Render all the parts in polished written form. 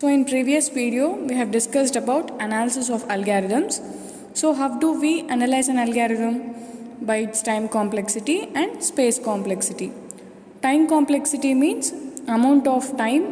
So in previous video we have discussed about analysis of algorithms. So how do we analyze an algorithm? By its time complexity and space complexity. Time complexity means amount of time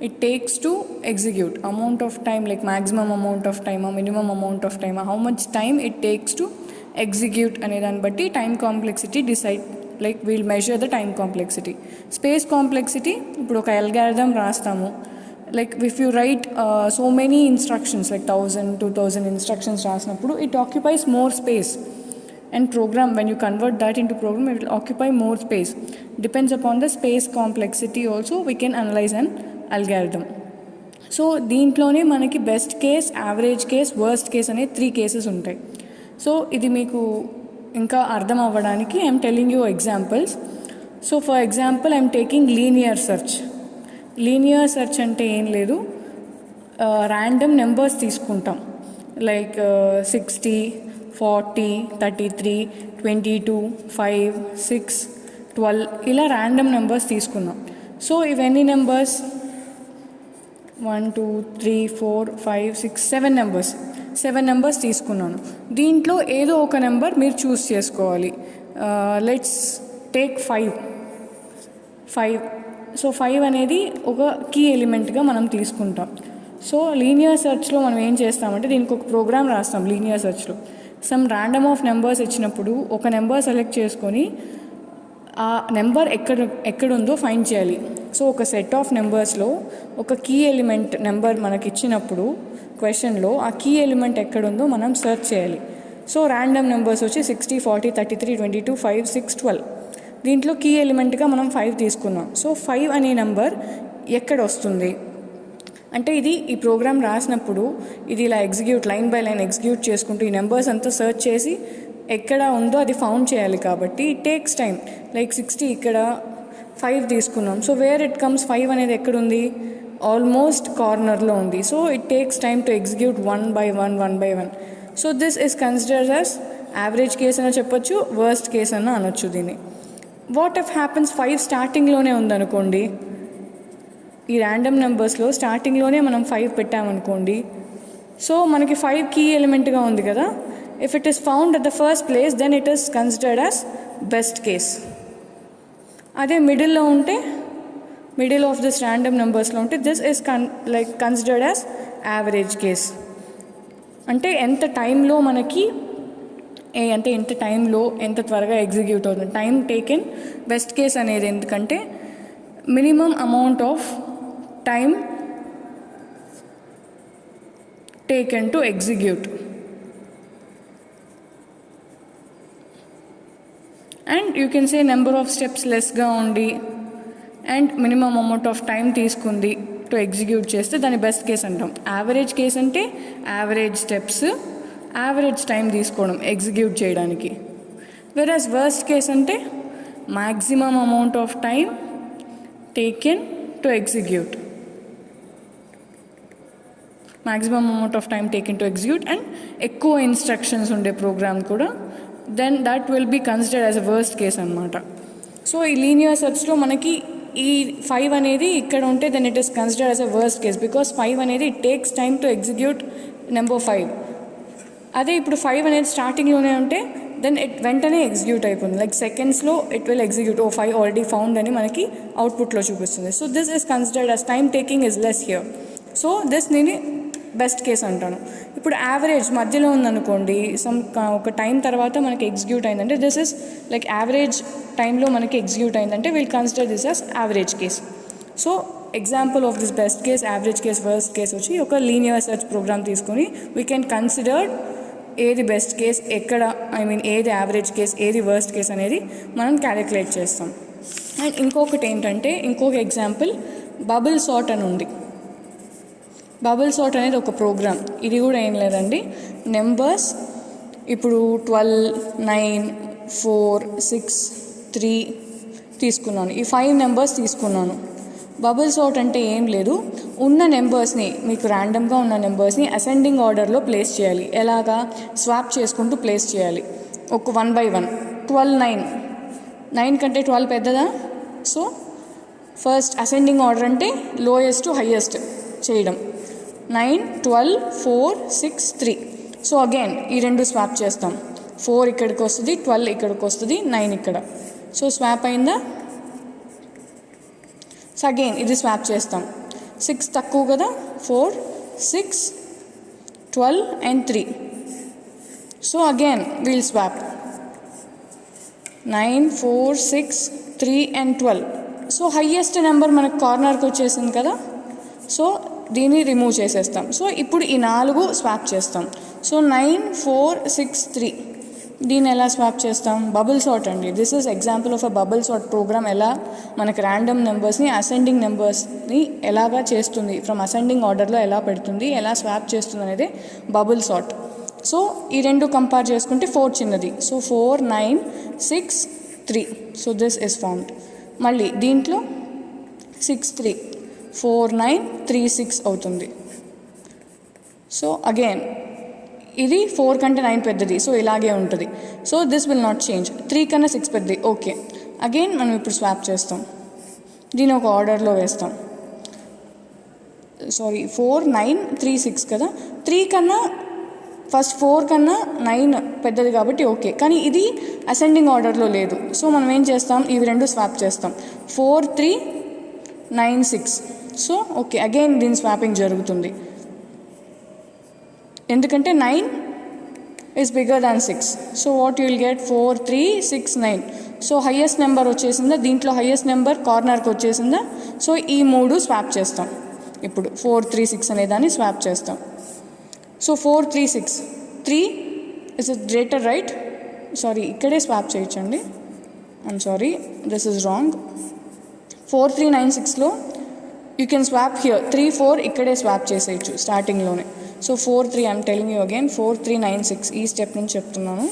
it takes to execute, amount of time like maximum amount of time or minimum amount of time, how much time it takes to execute అనే దాన్ని బట్టి time complexity decide, like we'll measure the time complexity. Space complexity ఇప్పుడు ఒక algorithm రాస్తాము, like if you write so many instructions like 1000-2000 instructions రాసినప్పుడు it occupies more space, and program when you convert that into program it will occupy more space. Depends upon the space complexity also we can analyze an algorithm. So దీంట్లోనే మనకి best case, average case, worst case అనే 3 cases ఉంటాయి. So ఇది మీకు ఇంకా అర్థం అవ్వడానికి I'm telling you examples. So for example I'm taking linear search. Linear search అంటే ఏం లేదు, ర్యాండమ్ నెంబర్స్ తీసుకుంటాం లైక్ 60, 40, 33, 22, 5, 6, 12 ఇలా ర్యాండమ్ నెంబర్స్ తీసుకున్నాం. సో ఇవన్నీ నెంబర్స్ 1, 2, 3, 4, 5, 6, 7 నెంబర్స్ తీసుకున్నాను. దీంట్లో ఏదో ఒక నెంబర్ మీరు చూస్ చేసుకోవాలి. Let's take 5. సో 5 అనేది ఒక కీ ఎలిమెంట్గా మనం తీసుకుంటాం. సో లీనియర్ సెర్చ్లో మనం ఏం చేస్తామంటే దీనికి ఒక ప్రోగ్రామ్ రాస్తాం. లీనియర్ సెర్చ్లో సమ్ ర్యాండమ్ ఆఫ్ నెంబర్స్ ఇచ్చినప్పుడు ఒక నెంబర్ సెలెక్ట్ చేసుకొని ఆ నెంబర్ ఎక్కడుందో ఫైండ్ చేయాలి. సో ఒక సెట్ ఆఫ్ నెంబర్స్లో ఒక కీ ఎలిమెంట్ నెంబర్ మనకి ఇచ్చినప్పుడు క్వశ్చన్లో ఆ కీ ఎలిమెంట్ ఎక్కడుందో మనం సెర్చ్ చేయాలి. సో ర్యాండమ్ నెంబర్స్ వచ్చి 60, 40, 33, 22, 5, 6, 12. దీంట్లో కీ ఎలిమెంట్గా మనం 5 తీసుకున్నాం. సో 5 అనే నెంబర్ ఎక్కడ వస్తుంది అంటే ఈ ప్రోగ్రామ్ రాసినప్పుడు ఇది ఇలా లైన్ బై లైన్ ఎగ్జిక్యూట్ చేసుకుంటూ ఈ నెంబర్స్ అంతా సెర్చ్ చేసి ఎక్కడ ఉందో అది ఫౌండ్ చేయాలి. కాబట్టి ఇట్ టేక్స్ టైం. లైక్ 60 ఇక్కడ 5 తీసుకున్నాం. సో వేర్ ఇట్ కమ్స్ 5 అనేది ఎక్కడుంది, ఆల్మోస్ట్ కార్నర్లో ఉంది. So it takes time to execute 1 by 1. So this is considered as average case అని చెప్పొచ్చు, వర్స్ట్ కేస్ అని అనొచ్చు దీన్ని. వాట్ ఇఫ్ హ్యాపెన్స్ 5 స్టార్టింగ్లోనే ఉందనుకోండి, ఈ ర్యాండమ్ నెంబర్స్లో స్టార్టింగ్లోనే మనం 5 పెట్టామనుకోండి. సో మనకి 5 కీ ఎలిమెంట్గా ఉంది కదా. If it is found at the first place then it is considered as best case. అదే మిడిల్లో ఉంటే, మిడిల్ ఆఫ్ దిస్ ర్యాండమ్ నెంబర్స్లో ఉంటే this is considered as average case. అంటే ఎంత టైంలో మనకి అంటే ఎంత టైంలో ఎంత త్వరగా ఎగ్జిక్యూట్ అవుతుంది, టైం టేకెన్ బెస్ట్ కేస్ అనేది. ఎందుకంటే minimum amount of time taken to execute and you can say number of steps లెస్గా ఉండి and minimum amount of time తీసుకుంది టు ఎగ్జిక్యూట్ చేస్తే దాన్ని బెస్ట్ కేస్ అంటాం. యావరేజ్ కేస్ అంటే యావరేజ్ స్టెప్స్, యావరేజ్ టైం తీసుకోవడం ఎగ్జిక్యూట్ చేయడానికి. వెరాజ్ వర్స్ట్ కేస్ అంటే maximum amount of time taken to execute, maximum amount of time taken to execute and ఎక్కువ instructions ఉండే ప్రోగ్రామ్ కూడా, then that will be considered as a worst case అనమాట. So ఈ linear సెర్చ్లో మనకి ఈ 5 అనేది ఇక్కడ ఉంటే then it is considered as a worst case because 5 అనేది it takes time to execute number 5. అదే ఇప్పుడు 5 అనేది స్టార్టింగ్లోనే ఉంటే దెన్ ఇట్ వెంటనే ఎగ్జిక్యూట్ అయిపోతుంది. లైక్ సెకండ్స్లో it will execute. 5 already found అని మనకి అవుట్పుట్లో చూపిస్తుంది. So this is considered as time taking is less here. So this నేను బెస్ట్ కేస్ అంటాను. ఇప్పుడు యావరేజ్ మధ్యలో ఉందనుకోండి, ఒక టైం తర్వాత మనకి ఎగ్జిక్యూట్ అయిందంటే దిస్ ఇస్ లైక్ యావరేజ్ టైంలో మనకి ఎగ్జిక్యూట్ అయిందంటే will consider this as average case. So example of this best case, average case, worst case వచ్చి ఒక లీనియర్ సెర్చ్ ప్రోగ్రామ్ తీసుకొని వీ కెన్ కన్సిడర్ ఏది బెస్ట్ కేస్, ఎక్కడ ఏది యావరేజ్ కేస్, ఏది వర్స్ట్ కేస్ అనేది మనం క్యాలిక్యులేట్ చేస్తాం. అండ్ ఇంకొకటి ఏంటంటే ఇంకొక ఎగ్జాంపుల్ బబుల్ సార్ట్ అని ఉంది. బబుల్ సార్ట్ అనేది ఒక ప్రోగ్రామ్. ఇది కూడా ఏం లేదండి, నెంబర్స్ ఇప్పుడు 12, 9, 4, 6, 3 తీసుకున్నాను. ఈ 5 నెంబర్స్ తీసుకున్నాను. బబుల్ సార్ట్ అంటే ఏం లేదు, ఉన్న నెంబర్స్ని మీకు ర్యాండమ్గా ఉన్న నెంబర్స్ని అసెండింగ్ ఆర్డర్లో ప్లేస్ చేయాలి. ఎలాగా, స్వాప్ చేసుకుంటూ ప్లేస్ చేయాలి ఒక 1 by 1. 12, 9 కంటే 12 పెద్దదా. సో ఫస్ట్ అసెండింగ్ ఆర్డర్ అంటే లోయెస్ట్ టు హైయెస్ట్ చేయడం. 9, 12, 4, 6, 3. సో అగైన్ ఈ రెండు స్వాప్ చేస్తాం. 4 ఇక్కడికి వస్తుంది, 12 ఇక్కడికి వస్తుంది, 9 ఇక్కడ. సో స్వాప్ అయిందా? సో అగైన్ ఇది స్వాప్ చేస్తాం. 6 తక్కువ కదా, 4, 6, 12 and 3. So again we'll swap 9, 4, 6, 3 and 12. So highest number మనకు కార్నర్కి వచ్చేసింది కదా, సో దీన్ని రిమూవ్ చేసేస్తాం. సో ఇప్పుడు ఈ 4 స్వాప్ చేస్తాం. సో 9, 4, 6, 3 దీన్ని ఎలా స్వాప్ చేస్తాం? బబుల్ సార్ట్ అండి. This is example of a bubble sort program. ఎలా మనకి ర్యాండమ్ నెంబర్స్ని అసెండింగ్ నెంబర్స్ని ఎలాగా చేస్తుంది, ఫ్రమ్ అసెండింగ్ ఆర్డర్లో ఎలా పెడుతుంది, ఎలా స్వాప్ చేస్తుంది అనేది బబుల్ సార్ట్. సో ఈ రెండు కంపేర్ చేసుకుంటే 4 చిన్నది. So 4, 9, 6, 3. So this is formed. మళ్ళీ దీంట్లో 6, 3, 4, 9, 3, 6 అవుతుంది. సో అగైన్ ఇది 4 కంటే 9 పెద్దది, సో ఇలాగే ఉంటుంది. So this will not change. 3 కన్నా 6 పెద్దది, ఓకే. అగైన్ మనం ఇప్పుడు స్వాప్ చేస్తాం, దీని ఒక ఆర్డర్లో వేస్తాం. 4, 9, 3, 6 కదా. 3 కన్నా ఫస్ట్ 4 కన్నా 9 పెద్దది కాబట్టి ఓకే, కానీ ఇది అసెండింగ్ ఆర్డర్లో లేదు. సో మనం ఏం చేస్తాం, ఇవి రెండు స్వాప్ చేస్తాం. 4, 3, 9, 6. సో ఓకే, అగైన్ దీని స్వాపింగ్ జరుగుతుంది, ఎందుకంటే 9 is bigger than 6. So what you will get 4, 3, 6, 9. So highest number వచ్చేసిందా, దీంట్లో హయ్యెస్ట్ నెంబర్ కార్నర్కి వచ్చేసిందా. సో ఈ 3 స్వాప్ చేస్తాం. ఇప్పుడు 4, 3, 6 అనే దాన్ని స్వాప్ చేస్తాం. So 4, 3, 6, 3 is it greater, right? Sorry, ఇక్కడే స్వాప్ చేయొచ్చండి. I'm sorry, this is wrong. 4, 3, 9, 6లో యూ కెన్ స్వాప్ హియర్. 3, 4 ఇక్కడే స్వాప్ చేసేయచ్చు స్టార్టింగ్లోనే. So 4, 3 I'm telling you again. 4, 3, 9, 6 ఈ స్టెప్ నుంచి చెప్తున్నాను.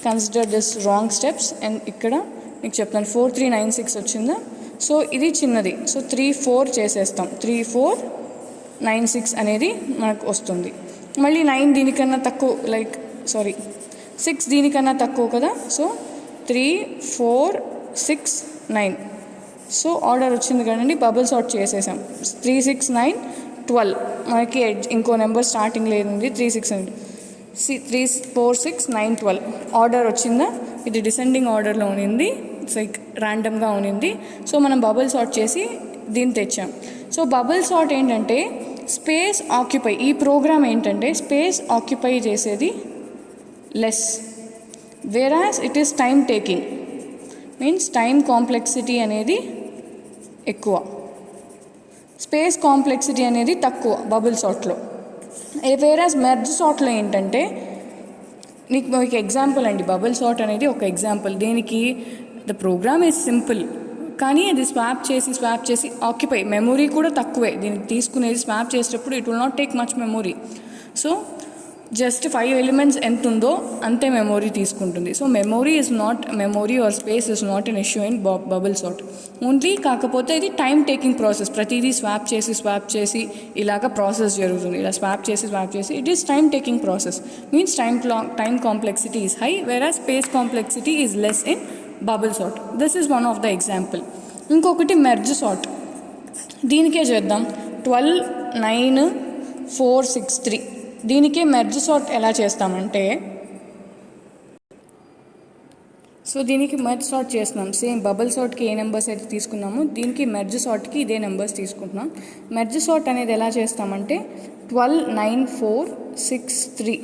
Consider this wrong steps. And ఇక్కడ మీకు చెప్తాను. 4, 3, 9, 6 వచ్చిందా. సో ఇది చిన్నది. సో 3, 4 చేసేస్తాం. 3, 4, 9, 6 అనేది మనకు వస్తుంది. మళ్ళీ 9 దీనికన్నా తక్కువ, 6 దీనికన్నా తక్కువ కదా. సో 3, 4, 6, 9. సో ఆర్డర్ వచ్చింది కదండి, బబుల్ సార్ట్ చేసేసాం. 3, 6, 9, 12. మనకి ఇంకో నెంబర్ స్టార్టింగ్ లేదండి. 3, 6 అండి. 3, 4, 6, 9, 12 ఆర్డర్ వచ్చిందా. ఇది డిసెండింగ్ ఆర్డర్లో ఉన్నింది, ర్యాండమ్గా ఉన్నింది. సో మనం బబుల్ సార్ట్ చేసి దీన్ని తెచ్చాం. సో బబుల్ సార్ట్ ఏంటంటే స్పేస్ ఆక్యుపై, ఈ ప్రోగ్రామ్ ఏంటంటే స్పేస్ ఆక్యుపై చేసేది less, వేరాస్ it is time taking, means time complexity అనేది ఎక్కువ, స్పేస్ కాంప్లెక్సిటీ అనేది తక్కువ బబుల్ సార్ట్లో. వేరాస్ మెర్జ్ సార్ట్లో ఏంటంటే మీకు ఎగ్జాంపుల్ అండి, బబుల్ సార్ట్ అనేది ఒక ఎగ్జాంపుల్. దీనికి ద ప్రోగ్రామ్ ఈజ్ సింపుల్, కానీ అది స్వాప్ చేసి ఆక్యుపై, మెమొరీ కూడా తక్కువే దీనికి తీసుకునేది. స్వాప్ చేసేటప్పుడు it will not take much memory. So just 5 elements ఎంత ఉందో అంతే మెమొరీ తీసుకుంటుంది. So memory or space is not an issue in bubble sort only. కాకపోతే ఇది టైం టేకింగ్ ప్రాసెస్. ప్రతిదీ స్వాప్ చేసి ఇలాగ ప్రాసెస్ జరుగుతుంది. ఇలా స్వాప్ చేసి it is time taking process, means time complexity is high, whereas space complexity is less in bubble sort. This is one of the example. ఇంకొకటి merge sort, దీనికే చేద్దాం. 12, 9, 4, 6, 3 దీనికే మెర్జ్ సార్ట్ ఎలా చేస్తామంటే, సో దీనికి మెర్జ్ సార్ట్ చేస్తున్నాం. Same bubble సార్ట్కి ఏ numbers అయితే తీసుకున్నామో దీనికి మెర్జ్ సార్ట్కి ఇదే నెంబర్స్ తీసుకుంటున్నాం. మెర్జ్ సార్ట్ అనేది ఎలా చేస్తామంటే 12, 9, 4, 6, 3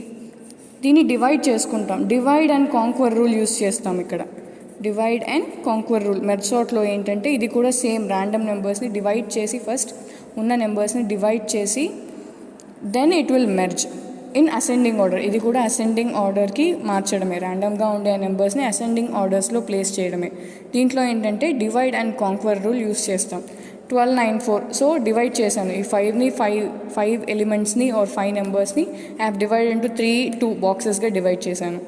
దీన్ని డివైడ్ చేసుకుంటాం. Divide and conquer rule use చేస్తాం ఇక్కడ. Divide and conquer rule merge సార్ట్లో ఏంటంటే ఇది కూడా సేమ్ ర్యాండమ్ నెంబర్స్ని డివైడ్ చేసి, ఫస్ట్ ఉన్న నెంబర్స్ని డివైడ్ చేసి then it will merge in ascending order. ఇది కూడా అసెండింగ్ ఆర్డర్కి మార్చడమే, ర్యాండమ్గా ఉండే నెంబర్స్ని అసెండింగ్ ఆర్డర్స్లో ప్లేస్ చేయడమే. దీంట్లో ఏంటంటే divide and conquer rule use చేస్తాం. 12, 9, 4 సో డివైడ్ చేశాను ఈ 5ని, 5 ఎలిమెంట్స్ని ఆర్ 5 నెంబర్స్ని ఐ హ్యావ్ డివైడ్ ఇంటూ 2 బాక్సెస్గా డివైడ్ చేశాను.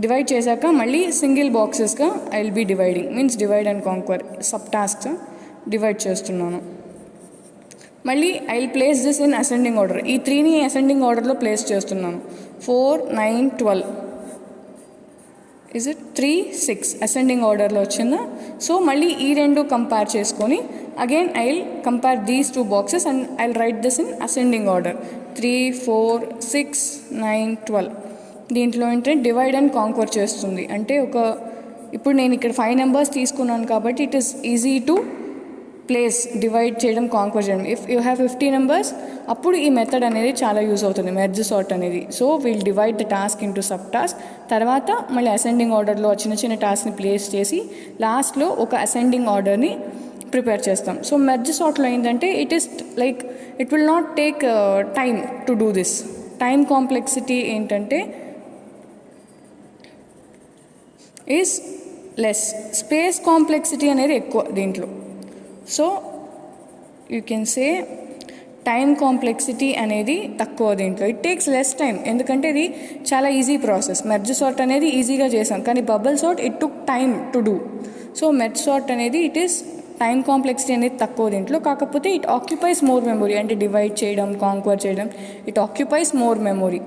డివైడ్ చేశాక మళ్ళీ సింగిల్ బాక్సెస్గా I will be dividing, means divide and conquer sub tasks divide చేస్తున్నాను. మళ్ళీ I will place this in ascending order. ఈ 3ని అసెండింగ్ ఆర్డర్లో ప్లేస్ చేస్తున్నాను. 4, 9, 12 ఇజ్ ఇట్ 3, 6 అసెండింగ్ ఆర్డర్లో వచ్చిందా. సో మళ్ళీ ఈ రెండు కంపేర్ చేసుకొని again I'll compare these two boxes and I'll write this in ascending order. 3, 4, 6, 9, 12. దీంట్లో ఏంటంటే డివైడ్ అండ్ కాంక్వర్ చేస్తుంది. అంటే ఇప్పుడు నేను ఇక్కడ 5 నెంబర్స్ తీసుకున్నాను కాబట్టి it is easy to place, divide చేయడం, కాంక్వర్ చేయడం. ఇఫ్ యూ హ్యావ్ 50 నెంబర్స్ అప్పుడు ఈ మెథడ్ అనేది చాలా యూజ్ అవుతుంది, మెర్జ్ సార్ట్ అనేది. So will divide the task into sub task. తర్వాత మళ్ళీ అసెండింగ్ ఆర్డర్లో చిన్న చిన్న టాస్క్ని ప్లేస్ చేసి లాస్ట్లో ఒక అసెండింగ్ ఆర్డర్ని ప్రిపేర్ చేస్తాం. సో మెర్జ్ సార్ట్లో ఏంటంటే it is like it will not take time to do this. Time complexity ఏంటంటే ఈజ్ లెస్, స్పేస్ కాంప్లెక్సిటీ అనేది ఎక్కువ దీంట్లో. So you can say time complexity అనేది తక్కువ దీంట్లో. ఇట్ టేక్స్ లెస్ టైం, ఎందుకంటే ఇది చాలా ఈజీ ప్రాసెస్. మెర్జ్ సార్ట్ అనేది ఈజీగా చేసాం, కానీ bubble sort it took time to do. So merge sort అనేది ఇట్ ఈస్ టైం కాంప్లెక్సిటీ అనేది తక్కువ దీంట్లో, కాకపోతే ఇట్ ఆక్యుపైస్ మోర్ మెమొరీ. అంటే డివైడ్ చేయడం, కాంక్వర్ చేయడం, it occupies more memory.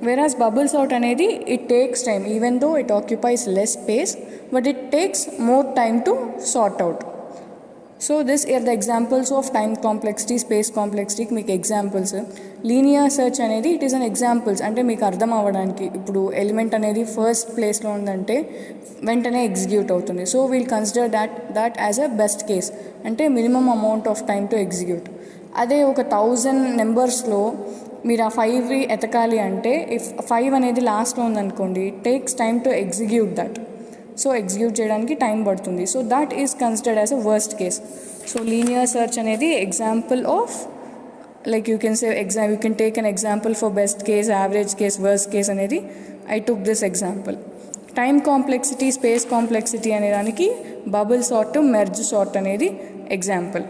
Whereas bubble sort అనేది it takes time, even though it occupies less space, but it takes more time to sort out. So this are the examples of time complexity, space కాంప్లెక్సిటీకి మీకు examples. Linear search అనేది it is an examples, అంటే మీకు అర్థం అవ్వడానికి. ఇప్పుడు element అనేది first ప్లేస్లో ఉందంటే వెంటనే ఎగ్జిక్యూట్ అవుతుంది. So we'll consider that as a best case, అంటే minimum amount of time to execute. అదే ఒక 1000 నెంబర్స్లో మీరు ఆ 5 ఎతకాలి అంటే, ఇఫ్ 5 అనేది లాస్ట్లో ఉందనుకోండి, it takes time to execute that. So execute చేయడానికి టైం పడుతుంది. So that is considered as a worst case. So linear search అనేది example of, like you can say you can take an example for best case, average case, worst case అనేది I took this example. Time complexity, space complexity అనే దానికి bubble sort, merge sort అనేది example.